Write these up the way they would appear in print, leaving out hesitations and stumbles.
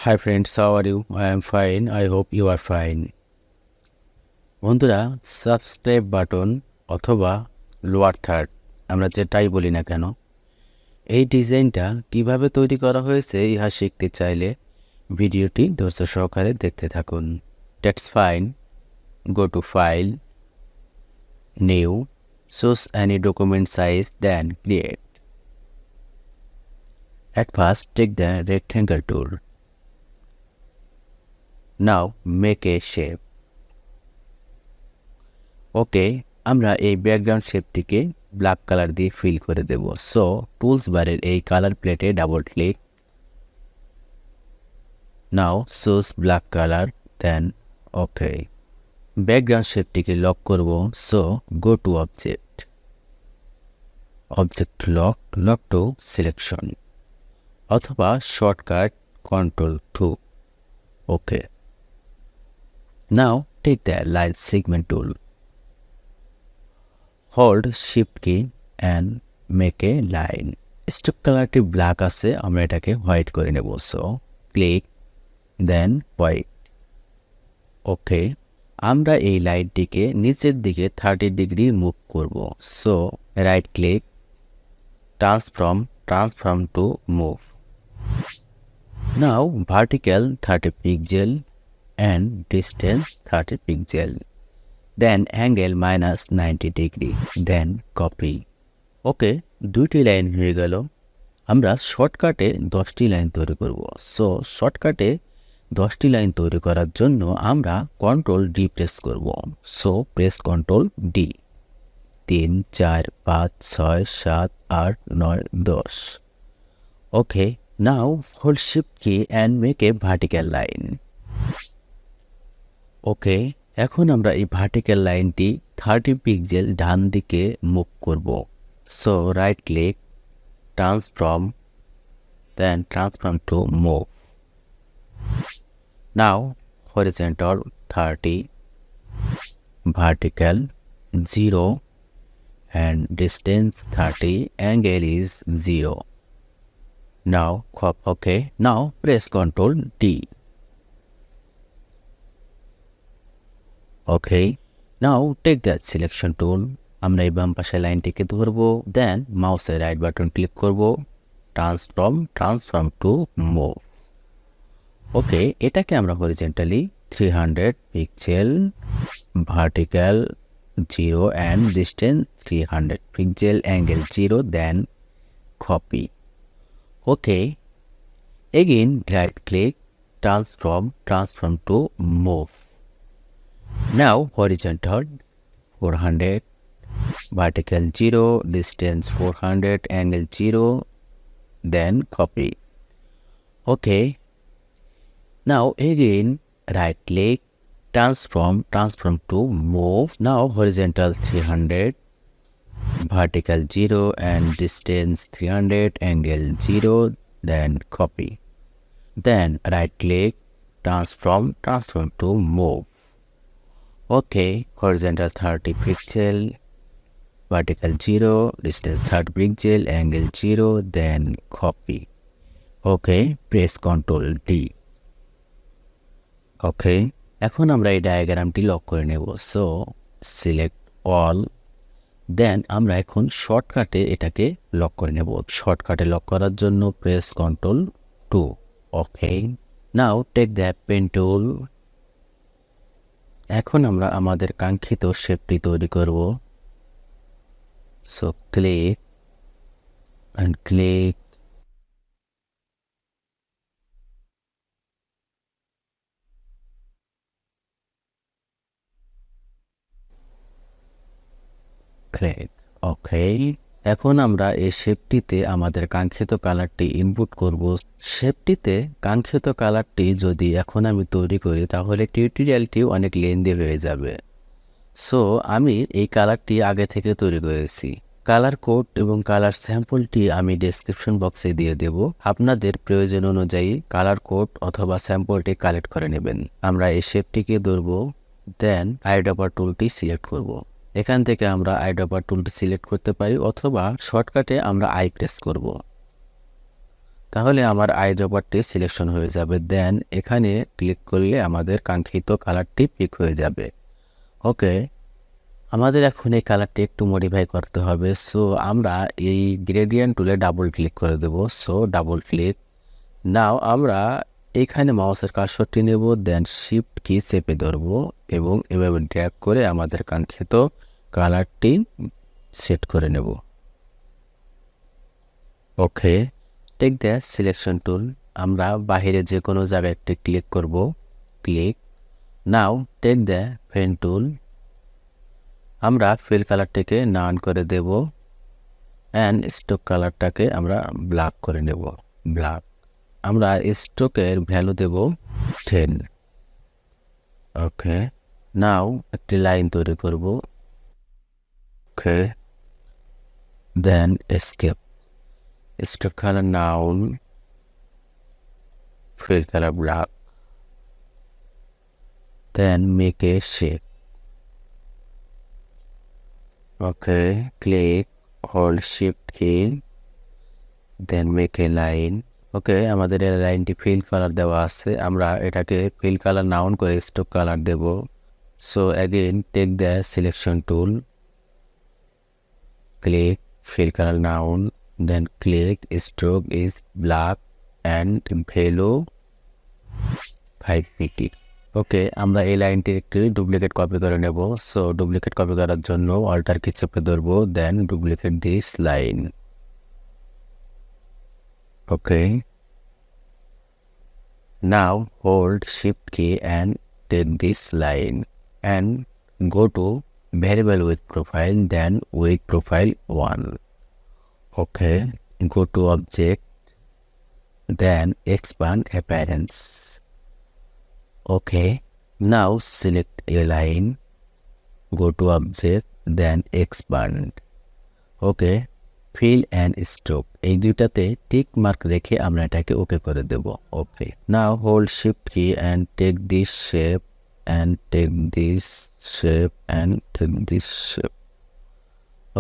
Hi friends, how are you? I am fine. I hope you are fine. বন্ধুরা, subscribe button অথবা lower third আমরা যেটাই বলি না কেন, এই ডিজাইনটা কিভাবে তৈরি করা হয়েছে ইহা শিখতে চাইলে ভিডিওটি ধৈর্য সহকারে দেখতে থাকুন। That's fine. Go to file, new, choose any document size, then create. At first, take the rectangle tool. Now make a shape. Okay, আমরা এই ব্যাকগ্রাউন্ড শেপটিকে ব্ল্যাক কালার দিয়ে ফিল করে দেব। সো টুলস বারের এই কালার প্লেটে double click. Now choose black colour, then okay. Background শেপটিকে লক করব। So go to object, object lock, lock to selection, অথবা shortcut Ctrl+2। Okay, now take the line segment tool, hold shift key and make a line. Stroke কালারটি black আছে, আমরা এটাকে white করে নেব। So click, দেন white. Okay, আমরা এই লাইনটিকে নিচের দিকে 30 ডিগ্রি মুভ করব। So right click, transform to move. Now vertical 30 pixel and distance 30 pixel, then angle -90 degree, then copy. Okay, দুইটি লাইন হয়ে গেল। আমরা শর্টকাটে 10টি লাইন তৈরি করব। সো শর্টকাটে 10টি লাইন তৈরি করার জন্য আমরা Ctrl+D প্রেস করব। So press Ctrl+D। 3, 4, 5, 6, 7, 8, 9, 10। Okay, now hold shift key and make a vertical line. Okay, এখন আমরা এই ভার্টিক্যাল লাইনটি 30 পিক্সেল ডান দিকে মুভ করব। So right click, transform to move. Now horizontal 30, vertical 0 and distance 30, angle is 0. Now okay, now press Ctrl+D. Okay, now take that selection tool, আমরা এই বাম পাশে লাইনটিকে ধরব, দেন মাউসের রাইট বাটন ক্লিক করব, ট্রান্সফর্ম টু মুভ। ওকে, এটাকে আমরা horizontally 300 pixel, vertical 0 and distance 300 pixel, angle 0, then copy. Okay, again right click, transform to move. Now horizontal 400, vertical 0, distance 400, angle 0, then copy. Okay, now again right click, transform to move. Now horizontal 300, vertical 0 and distance 300, angle 0, then copy. Then right click, transform to move. Okay, horizontal 30 pixel, vertical 0, distance 30 pixel, angle 0, then copy. Okay, press Ctrl+D. Okay, এখন আমরা এই ডায়াগ্রামটি lock করে নেব। So select all, দেন আমরা এখন শর্টকাটে এটাকে লক করে নেব। শর্টকাটে লক করার জন্য press Ctrl+2। Okay, now take the pen tool. এখন আমরা আমাদের কাঙ্ক্ষিত শেপটি তৈরি করব। So click and click, click. Okay, এখন আমরা এই শেপটিতে আমাদের কাঙ্ক্ষিত কালারটি ইনপুট করব। শেপটিতে কাঙ্ক্ষিত কালারটি যদি এখন আমি তৈরি করি তাহলে টিউটোরিয়ালটি অনেক লেন্দি হয়ে যাবে। সো আমি এই কালারটি আগে থেকে তৈরি করেছি। কালার কোড এবং কালার স্যাম্পলটি আমি ডেসক্রিপশন বক্সে দিয়ে দেব। আপনাদের প্রয়োজন অনুযায়ী কালার কোড অথবা স্যাম্পলটি কালেক্ট করে নেবেন। আমরা এই শেপটিকে ধরব, দেন আইড্রপার টুলটি সিলেক্ট করব। এখান থেকে আমরা আইড্রপার টুলটি সিলেক্ট করতে পারি অথবা শর্টকাটে আমরা আই প্রেস করব। তাহলে আমার আইড্রপারটি সিলেকশন হয়ে যাবে। দেন এখানে ক্লিক করলে আমাদের কাঙ্ক্ষিত কালারটি পিক হয়ে যাবে। ওকে, আমাদের এখন এই কালারটি একটু মডিফাই করতে হবে। সো আমরা এই গ্রেডিয়েন্ট টুলে ডাবল ক্লিক করে দেব। So double click. নাও আমরা এখানে মাউসের কার্সরটি নেব, দেন শিফট কি চেপে ধরব এবং এভাবে ড্র্যাগ করে আমাদের কাঙ্ক্ষিত কালারটি সেট করে নেব। Okay, take the selection tool. আমরা বাহিরে যে কোনো জায়গায় একটি ক্লিক করব। Click. Now take the pen tool. আমরা ফিল কালারটিকে নান করে দেব অ্যান্ড স্ট্রোক কালারটাকে আমরা ব্ল্যাক করে নেব। ব্ল্যাক। আমরা স্ট্রোকের ভ্যালু দেব 10। ওকে, নাও একটি লাইন তৈরি করব। Okay, then escape. Stroke colour none, fill color black, then make a shape. Okay, click, hold shift key, then make a line. Okay, আমাদের এই লাইনটি ফিল কালার দেওয়া আছে, আমরা এটাকে ফিল কালার নাউন করে স্ট্রোক কালার দেব। So again take the selection tool, click fill colour none, then click stroke is black and value 5pt। Okay, আমরা এই লাইনটির একটি ডুপ্লিকেট কপি করে নেব। সো ডুপ্লিকেট কপি করার জন্য অল্টার কি চেপে ধরবো, then duplicate this line. Okay, now hold shift key and take this line and go to variable width profile, then width profile 1। Okay, go to object, then expand appearance. Okay, now select a line, go to object, then expand. Okay, fill and stroke এই দুইটাতে tick mark রেখে আমরা এটাকে okay করে দেব। ওকে, now hold shift key and take this shape and take this shape and take this shape.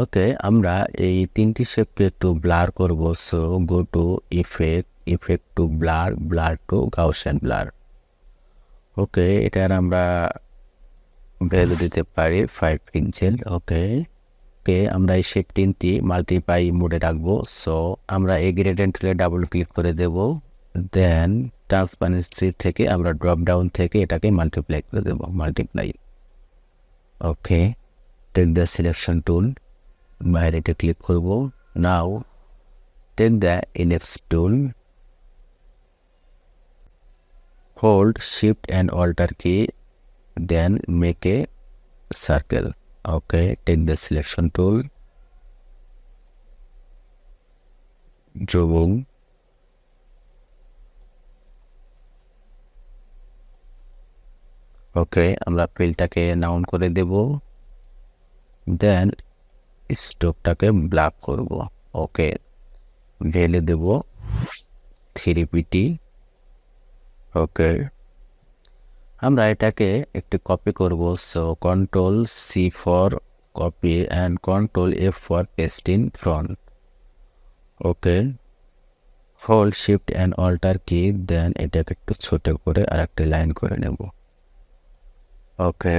Okay, আমরা এই তিনটি শেপকে একটু ব্লার করব। So go to effect, effect to blur, blur to Gaussian blur. Okay, এটার আমরা value দিতে পারি 5 pixel. ওকে, আমরা এই শেপ তিনটি মাল্টিপ্লাই মোডে রাখবো। সো আমরা এই গ্রেডিয়েন্ট টুলে ডাবল ক্লিক করে দেব, দেন ট্রান্সপারেন্সি থেকে আমরা ড্রপ ডাউন থেকে এটাকে মাল্টিপ্লাই করে দেব, multiply. Okay, take the selection tool, বাইরেটা ক্লিক করব। Now take the ellipse tool, hold shift and alter key, then make a circle. Okay, take the selection tool, zoom. Okay, আমরা ফিলটাকে noun করে দেব, দেন স্ট্রোকটাকে black করব। ওকে, value দেব 3pt। ওকে, আমরা এটাকে একটু copy করব। So control C for copy and control F for paste in front. Okay, hold shift and alter key, then এটাকে একটু ছোট করে আর একটা লাইন করে নেব। ওকে,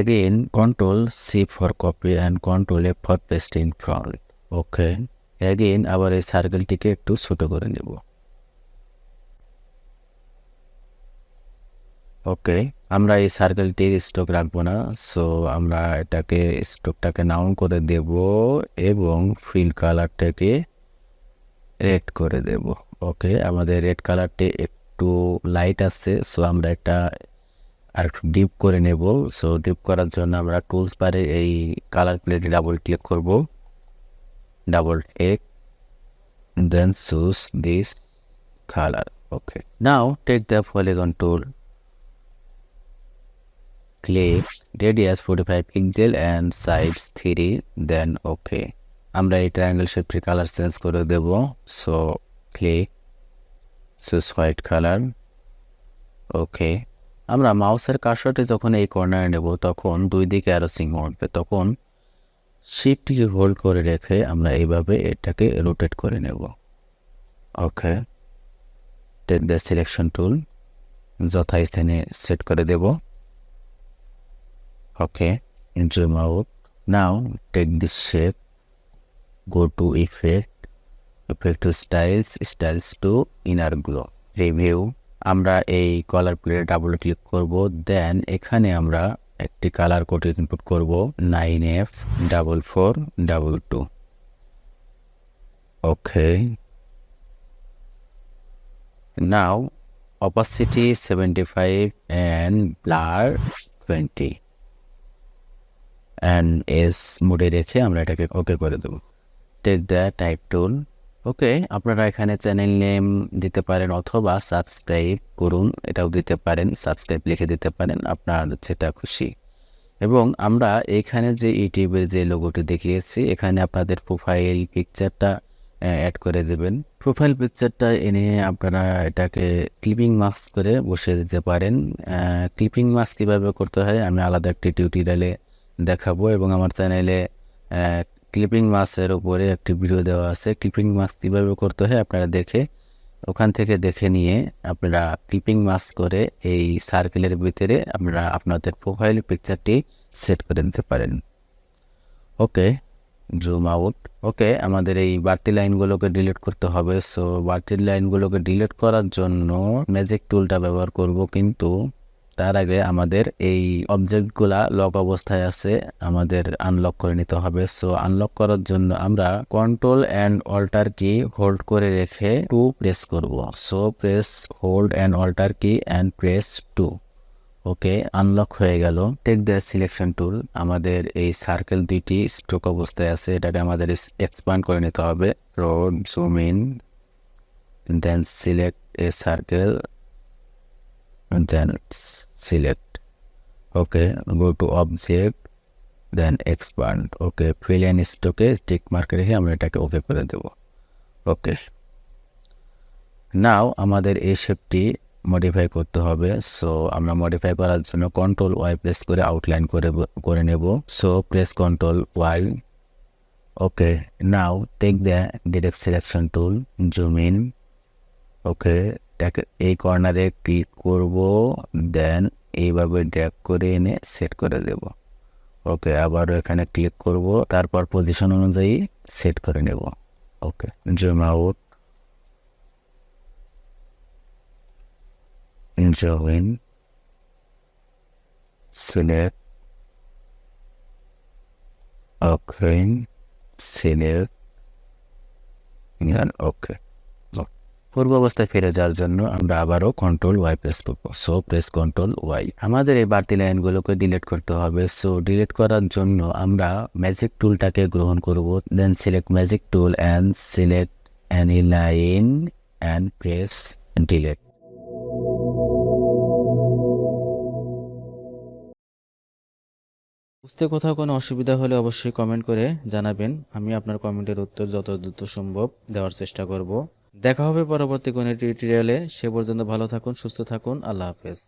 again control C for copy and control F for paste in front. Okay, again আবার এই সার্কেলটিকে একটু ছোট করে নেব। ওকে, আমরা এই সার্কেলটির স্ট্রোক রাখবো না। সো আমরা এটাকে স্ট্রোকটাকে নাউন করে দেব এবং ফিল কালারটাকে রেড করে দেব। ওকে, আমাদের রেড কালারটি একটু লাইট আছে, সো আমরা এটা আর একটু ডিপ করে নেব। সো ডিপ করার জন্য আমরা টুলস বারে এই কালার প্লেটে ডাবল ক্লিক করব, double click, then choose this colour. Okay, now take the polygon tool, click radius 45 pixel and sides 3, then okay. আমরা এই ট্রায়াঙ্গেল শেপটির কালার চেঞ্জ করে দেব। So click, choose white colour. Okay, আমরা মাউসের কার্সরটি যখন এই কর্নারে নেব তখন দুই দিকে অ্যারো চিহ্ন উঠবে, তখন শিফটকে হোল্ড করে রেখে আমরা এইভাবে এটাকে রোটেট করে নেব। Okay, take the selection tool, যথাস্থানে সেট করে দেব। Okay, zoom out. Now take this shape, go to effect to styles to inner glow, review। আমরা এই কালার প্লেটে ডাবল ক্লিক করব, দেন এখানে আমরা একটি কালার কোড ইনপুট করব 9F4422। Okay, now opacity 75 and blur 20 and S মোডে রেখে আমরা এটাকে ওকে করে দেব। Take the type tool. Okay, আপনারা এখানে চ্যানেল নেম দিতে পারেন অথবা সাবস্ক্রাইব করুন এটাও দিতে পারেন, সাবস্ক্রাইব লিখে দিতে পারেন, আপনার যেটা খুশি। এবং আমরা এখানে যে ইউটিউবের যে লোগোটি দেখিয়েছি এখানে আপনাদের প্রোফাইল পিকচারটা অ্যাড করে দেবেন। প্রোফাইল পিকচারটা এনে আপনারা এটাকে ক্লিপিং মাস্ক করে বসিয়ে দিতে পারেন। ক্লিপিং মাস্ক কীভাবে করতে হয় আমি আলাদা একটি টিউটোরিয়ালে দেখাবো, এবং আমার চ্যানেলে ক্লিপিং মাস্কের উপরে একটি ভিডিও দেওয়া আছে। ক্লিপিং মাস্ক কীভাবে করতে হয় আপনারা দেখে ওখান থেকে দেখে নিয়ে আপনারা ক্লিপিং মাস্ক করে এই সার্কেলের ভিতরে আপনারা আপনাদের প্রোফাইল পিকচারটি সেট করে দিতে পারেন। ওকে, জুম আউট। ওকে, আমাদের এই বাড়তি লাইনগুলোকে ডিলিট করতে হবে। সো বাড়তি লাইনগুলোকে ডিলিট করার জন্য ম্যাজিক টুলটা ব্যবহার করব, কিন্তু তার আগে আমাদের এই অবজেক্টগুলা লক অবস্থায় আছে, আমাদের আনলক করে নিতে হবে। সো আনলক করার জন্য আমরা control and alter key hold করে রেখে 2 প্রেস করব। So press hold and alter key and press 2। Okay, unlock হয়ে গেল। টেক দ্য সিলেকশন টুল, আমাদের এই সার্কেল দুইটি স্ট্রোক অবস্থায় আছে, এটাকে আমাদের এক্সপ্যান্ড করে নিতে হবে। So zoom in, then select a circle, then select. Okay, go to object, then expand. Okay, fill and stock A tick mark রেখে আমরা এটাকে ওকে করে দেব। ওকে, নাও আমাদের এই শেপটি মডিফাই করতে হবে। সো আমরা মডিফাই করার জন্য কন্ট্রোল ওয়াই প্রেস করে আউটলাইন করে নেব। So press control Y. Okay, now take the direct selection tool, zoom in. Okay, এই কর্নারে ক্লিক করব, দেন এইভাবে ড্র্যাগ করে এনে সেট করে দেব। ওকে, আবারও এখানে ক্লিক করব, তারপর পজিশন অনুযায়ী সেট করে নেব। Okay, zoom out, zoom in, select. Okay, select, okay. পূর্ব অবস্থায় ফিরে যাওয়ার জন্য আমরা আবারও কন্ট্রোল ওয়াই প্রেস করব। So press control Y. আমাদের এই বাড়তি লাইনগুলোকে ডিলিট করতে হবে। সো ডিলিট করার জন্য আমরা ম্যাজিক টুলটাকে গ্রহণ করব, then select magic tool and select any line and press delete. বুঝতে কোথাও কোনো অসুবিধা হলে অবশ্যই কমেন্ট করে জানাবেন, আমি আপনার কমেন্টের উত্তর যত দ্রুত সম্ভব দেওয়ার চেষ্টা করব। দেখা হবে পরবর্তী কোনো টিউটোরিয়ালে। সে পর্যন্ত ভালো থাকুন, সুস্থ থাকুন, আল্লাহ হাফেজ।